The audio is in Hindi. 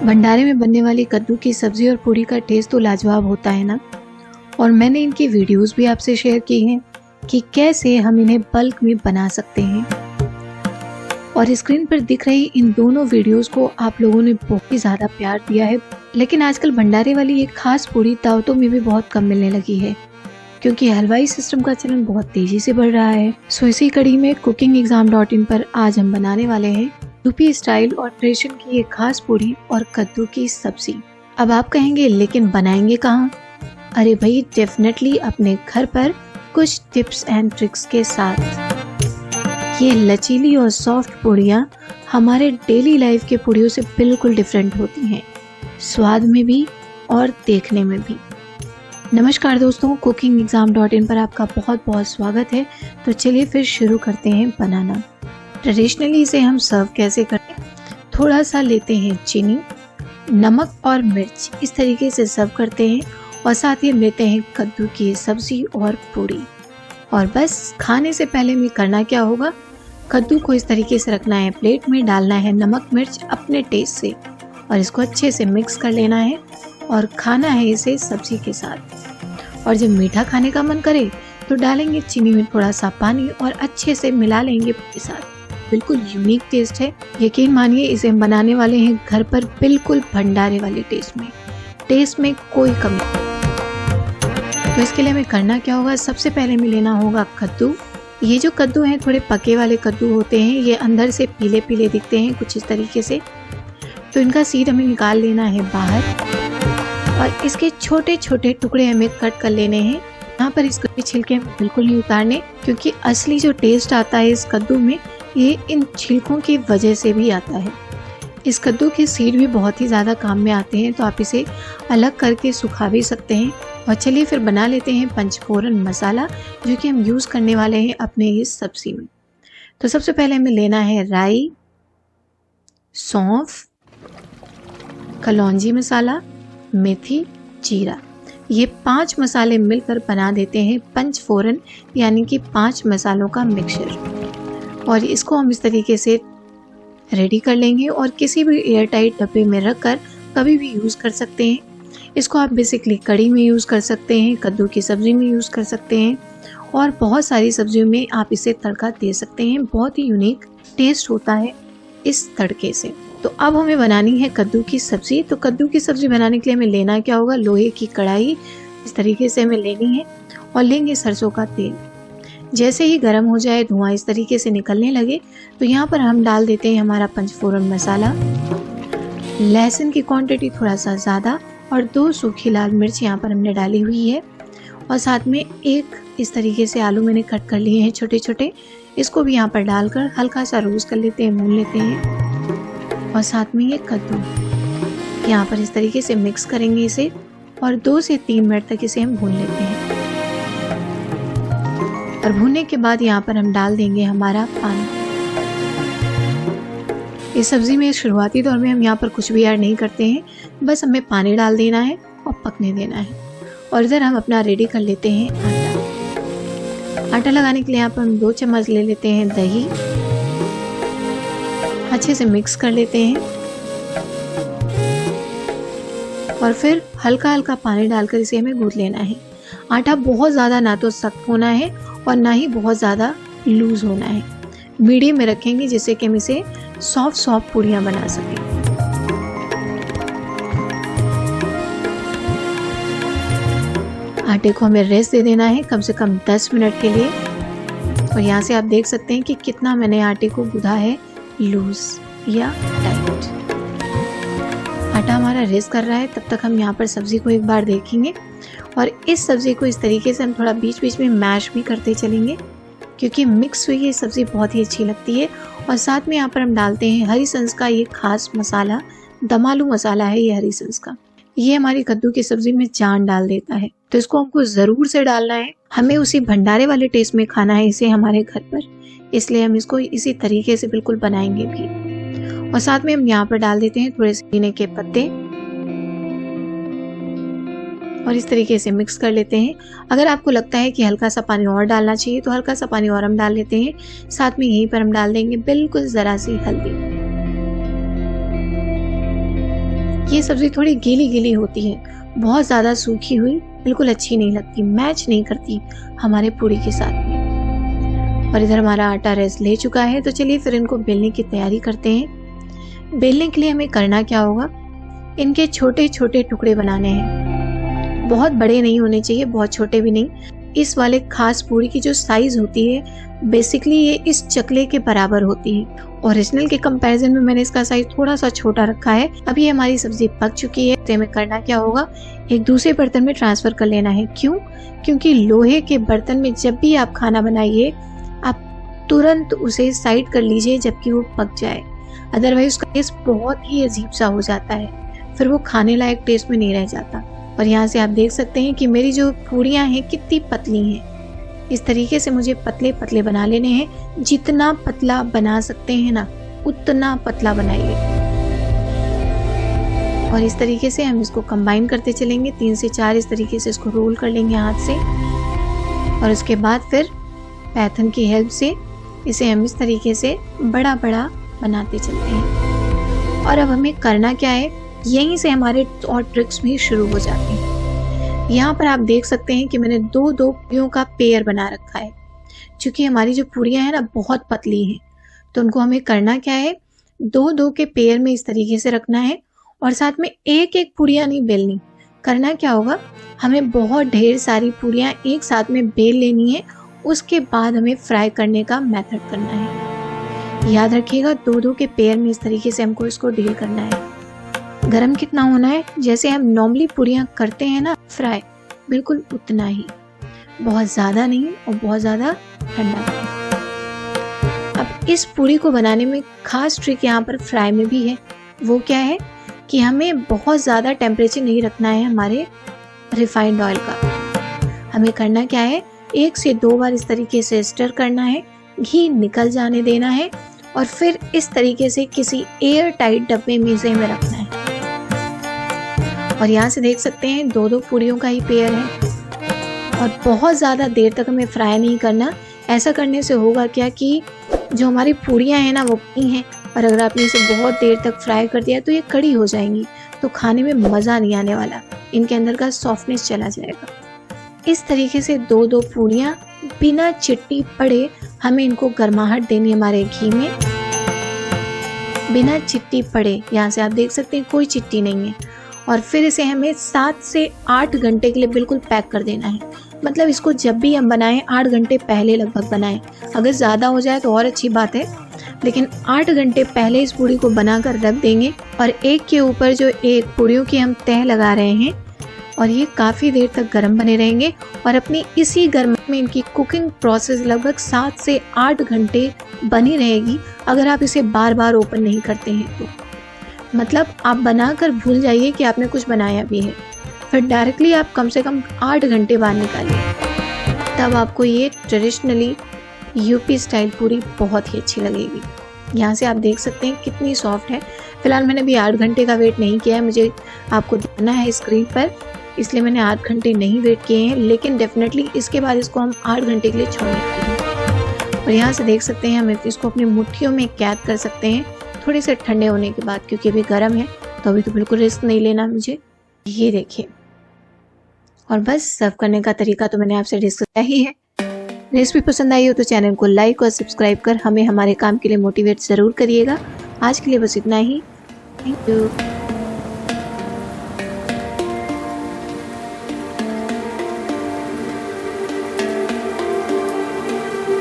भंडारे में बनने वाली कद्दू की सब्जी और पूड़ी का टेस्ट तो लाजवाब होता है ना। और मैंने इनकी वीडियोस भी आपसे शेयर की हैं कि कैसे हम इन्हें बल्क में बना सकते हैं। और स्क्रीन पर दिख रही इन दोनों वीडियोस को आप लोगों ने बहुत ही ज़्यादा प्यार दिया है। लेकिन आजकल भंडारे वाली एक खास पूड़ी दावतों में भी बहुत कम मिलने लगी है, क्योंकि हलवाई सिस्टम का चलन बहुत तेजी से बढ़ रहा है। सो इसी कड़ी में cookingexam.in पर आज हम बनाने वाले हैं यूपी स्टाइल और ट्रेडिशन की एक खास पूड़ी और कद्दू की सब्जी। अब आप कहेंगे लेकिन बनाएंगे कहाँ? अरे भाई, डेफिनेटली अपने घर पर कुछ टिप्स एंड ट्रिक्स के साथ। ये लचीली और सॉफ्ट पूड़ियाँ हमारे डेली लाइफ के पूड़ियों से बिल्कुल डिफरेंट होती हैं, स्वाद में भी और देखने में भी। नमस्कार दोस्तों, cookingexam.in पर आपका बहुत बहुत स्वागत है। तो चलिए फिर शुरू करते हैं बनाना। ट्रेडिशनली इसे हम सर्व कैसे करते हैं? थोड़ा सा लेते हैं चीनी, नमक और मिर्च, इस तरीके से सर्व करते हैं और साथ ही लेते हैं कद्दू की सब्जी और पूड़ी। और बस खाने से पहले में करना क्या होगा, कद्दू को इस तरीके से रखना है प्लेट में, डालना है नमक मिर्च अपने टेस्ट से और इसको अच्छे से मिक्स कर लेना है और खाना है इसे सब्जी के साथ। और जब मीठा खाने का मन करे तो डालेंगे चीनी में थोड़ा सा पानी और अच्छे से मिला लेंगे के साथ। बिल्कुल यूनिक टेस्ट है, यकीन मानिए इसे हम बनाने वाले हैं घर पर बिल्कुल भंडारे वाले टेस्ट में कोई कमी नहीं। तो इसके लिए हमें करना क्या होगा, सबसे पहले हमें लेना होगा कद्दू। ये जो कद्दू हैं थोड़े पके वाले कद्दू होते हैं, ये अंदर से पीले पीले दिखते हैं कुछ इस तरीके से। तो इनका सीड हमें निकाल लेना है बाहर और इसके छोटे छोटे टुकड़े हमें कट कर लेने हैं। यहाँ पर इसके छिलके हमें बिल्कुल नहीं उतारने, क्योंकि असली जो टेस्ट आता है इस कद्दू में ये इन छिलकों की वजह से भी आता है। इस कद्दू के सीड भी बहुत ही ज़्यादा काम में आते हैं, तो आप इसे अलग करके सुखा भी सकते हैं। और चलिए फिर बना लेते हैं पंचफोरन मसाला, जो कि हम यूज़ करने वाले हैं अपने इस सब्जी में। तो सबसे पहले हमें लेना है राई, सौंफ, कलौंजी मसाला, मेथी, जीरा। ये 5 मसाले मिलकर बना देते हैं पंचफोरन, यानी कि 5 मसालों का मिक्सचर। और इसको हम इस तरीके से रेडी कर लेंगे और किसी भी एयर टाइट डब्बे में रखकर कभी भी यूज़ कर सकते हैं। इसको आप बेसिकली कड़ी में यूज़ कर सकते हैं, कद्दू की सब्ज़ी में यूज़ कर सकते हैं और बहुत सारी सब्जियों में आप इसे तड़का दे सकते हैं। बहुत ही यूनिक टेस्ट होता है इस तड़के से। तो अब हमें बनानी है कद्दू की सब्ज़ी। तो कद्दू की सब्ज़ी बनाने के लिए हमें लेना क्या होगा, लोहे की कढ़ाई इस तरीके से हमें लेनी है और लेंगे सरसों का तेल। जैसे ही गर्म हो जाए, धुआं इस तरीके से निकलने लगे, तो यहाँ पर हम डाल देते हैं हमारा पंचफोरन मसाला, लहसुन की क्वांटिटी थोड़ा सा ज़्यादा और 2 सूखी लाल मिर्च यहाँ पर हमने डाली हुई है। और साथ में एक इस तरीके से आलू मैंने कट कर लिए हैं छोटे छोटे, इसको भी यहाँ पर डालकर हल्का सा रोस्ट कर लेते हैं, भून लेते हैं। और साथ में ये कद्दू यहाँ पर इस तरीके से मिक्स करेंगे इसे और 2 से 3 मिनट तक इसे हम भून लेते हैं। और भूनने के बाद यहाँ पर हम डाल देंगे हमारा पानी। इस सब्जी में शुरुआती दौर में हम यहाँ पर कुछ भी ऐड नहीं करते हैं, बस हमें पानी डाल देना है और पकने देना है। और इधर हम अपना रेडी कर लेते हैं आटा। आटा लगाने के लिए यहाँ पर हम 2 चम्मच ले लेते हैं दही, अच्छे से मिक्स कर लेते हैं और फिर हल्का हल्का पानी डालकर इसे हमें गूंथ लेना है। आटा बहुत ज़्यादा ना तो सख्त होना है और ना ही बहुत ज़्यादा लूज होना है, मीडियम में रखेंगे जिससे कि हम इसे सॉफ्ट पूड़ियाँ बना सकें। आटे को हमें रेस्ट दे देना है कम से कम 10 मिनट के लिए। और यहाँ से आप देख सकते हैं कि कितना मैंने आटे को गूंथा है, लूज या टाइट। आटा हमारा रेस्ट कर रहा है, तब तक हम यहाँ पर सब्जी को एक बार देखेंगे। और इस सब्जी को इस तरीके से हम थोड़ा बीच बीच में मैश भी करते चलेंगे, क्योंकि मिक्स हुई ये सब्जी बहुत ही अच्छी लगती है। और साथ में यहाँ पर हम डालते हैं हरी सन्स का ये खास मसाला, दमालू मसाला है ये हरी सन्स का। ये हमारी कद्दू की सब्जी में जान डाल देता है, तो इसको हमको ज़रूर से डालना है। हमें उसी भंडारे वाले टेस्ट में खाना है इसे हमारे घर पर, इसलिए हम इसको इसी तरीके से बिल्कुल बनाएंगे भी। और साथ में हम यहाँ पर डाल देते हैं थोड़े से पुदीने के पत्ते और इस तरीके से मिक्स कर लेते हैं। अगर आपको लगता है कि हल्का सा पानी और डालना चाहिए तो हल्का सा पानी और हम डाल लेते हैं। साथ में यहीं पर हम डाल देंगे बिल्कुल ज़रा सी हल्दी। ये सब्ज़ी थोड़ी गीली गीली होती है, बहुत ज़्यादा सूखी हुई बिल्कुल अच्छी नहीं लगती, मैच नहीं करती हमारे पूड़ी के साथ में। और इधर हमारा आटा रेस्ट ले चुका है, तो चलिए फिर इनको बेलने की तैयारी करते हैं। बेलने के लिए हमें करना क्या होगा, इनके छोटे छोटे टुकड़े बनाने हैं। बहुत बड़े नहीं होने चाहिए, बहुत छोटे भी नहीं। इस वाले खास पूड़ी की जो साइज़ होती है बेसिकली ये इस चकले के बराबर होती है। ओरिजिनल के कंपैरिजन में मैंने इसका साइज थोड़ा सा छोटा रखा है। अभी ये हमारी सब्जी पक चुकी है, तो हमें करना क्या होगा, एक दूसरे बर्तन में ट्रांसफर कर लेना है। क्यों? क्योंकि लोहे के बर्तन में जब भी आप खाना बनाइए, आप तुरंत उसे साइड कर लीजिए जबकि वो पक जाए, अदरवाइज उसका टेस्ट बहुत ही अजीब सा हो जाता है, फिर वो खाने लायक टेस्ट में नहीं रह जाता। और यहाँ से आप देख सकते हैं कि मेरी जो पूड़ियाँ हैं कितनी पतली हैं। इस तरीके से मुझे पतले पतले बना लेने हैं। जितना पतला बना सकते हैं ना, उतना पतला बनाइए। और इस तरीके से हम इसको कंबाइन करते चलेंगे, 3 से 4 इस तरीके से इसको रोल कर लेंगे हाथ से। और उसके बाद फिर पैथन की हेल्प से इसे हम इस तरीके से बड़ा बड़ा बनाते चलते हैं। और अब हमें करना क्या है, यहीं से हमारे और ट्रिक्स भी शुरू हो जाते हैं। यहाँ पर आप देख सकते हैं कि मैंने दो पूड़ियों का पेयर बना रखा है। क्योंकि हमारी जो पूड़ियाँ हैं ना बहुत पतली हैं, तो उनको हमें करना क्या है, 2-2 के पेयर में इस तरीके से रखना है। और साथ में एक एक पूड़ियाँ नहीं बेलनी। करना क्या होगा, हमें बहुत ढेर सारी पूड़ियाँ एक साथ में बेल लेनी है। उसके बाद हमें फ्राई करने का मेथड करना है। याद रखिएगा, 2-2 के पेयर में इस तरीके से हमको इसको डील करना है। गरम कितना होना है, जैसे हम नॉर्मली पूड़ियाँ करते हैं ना फ्राई, बिल्कुल उतना ही, बहुत ज़्यादा नहीं और बहुत ज़्यादा ठंडा नहीं। अब इस पूड़ी को बनाने में खास ट्रिक यहाँ पर फ्राई में भी है। वो क्या है कि हमें बहुत ज़्यादा टेम्परेचर नहीं रखना है हमारे रिफाइंड ऑयल का। हमें करना क्या है, 1 से 2 बार इस तरीके से स्टर करना है, घी निकल जाने देना है और फिर इस तरीके से किसी एयर टाइट डब्बे में इसे हमें रखना है। और यहाँ से देख सकते हैं 2-2 पूड़ियों का ही पेयर है। और बहुत ज़्यादा देर तक हमें फ्राई नहीं करना। ऐसा करने से होगा क्या कि जो हमारी पूड़ियाँ हैं ना वो पकी हैं, और अगर आपने इसे बहुत देर तक फ्राई कर दिया तो ये कड़ी हो जाएंगी, तो खाने में मज़ा नहीं आने वाला, इनके अंदर का सॉफ्टनेस चला जाएगा। इस तरीके से 2-2 पूड़ियाँ बिना चिट्टी पड़े हमें इनको गर्माहट देनी है हमारे घी में, बिना चिट्टी पड़े। यहाँ से आप देख सकते हैं कोई चिट्टी नहीं है। और फिर इसे हमें 7 से 8 घंटे के लिए बिल्कुल पैक कर देना है। मतलब इसको जब भी हम बनाएं 8 घंटे पहले लगभग बनाएं। अगर ज़्यादा हो जाए तो और अच्छी बात है, लेकिन 8 घंटे पहले इस पूड़ी को बनाकर रख देंगे। और एक के ऊपर जो एक पूड़ियों की हम तह लगा रहे हैं, और ये काफ़ी देर तक गर्म बने रहेंगे। और अपनी इसी गर्म में इनकी कुकिंग प्रोसेस लगभग 7 से 8 घंटे बनी रहेगी, अगर आप इसे बार बार ओपन नहीं करते हैं तो। मतलब आप बनाकर भूल जाइए कि आपने कुछ बनाया भी है, फिर डायरेक्टली आप कम से कम 8 घंटे बाद निकालिए, तब आपको ये ट्रेडिशनली यूपी स्टाइल पूरी बहुत ही अच्छी लगेगी। यहाँ से आप देख सकते हैं कितनी सॉफ्ट है। फिलहाल मैंने अभी 8 घंटे का वेट नहीं किया है, मुझे आपको दिखाना है स्क्रीन पर, इसलिए मैंने 8 घंटे नहीं वेट किए हैं। लेकिन डेफिनेटली इसके बाद इसको हम 8 घंटे के लिए छोड़ने वाले हैं। और यहाँ से देख सकते हैं हम इसको अपनी मुट्ठियों में कैद कर सकते हैं थोड़े से ठंडे होने के बाद, क्योंकि अभी गर्म है तो अभी तो बिल्कुल रिस्क नहीं लेना मुझे। ये देखिए, और बस सर्व करने का तरीका तो मैंने आपसे डिस्कस किया ही है। रेसिपी पसंद आई हो तो चैनल को लाइक और सब्सक्राइब कर हमें हमारे काम के लिए मोटिवेट ज़रूर करिएगा। आज के लिए बस इतना ही। Thank you.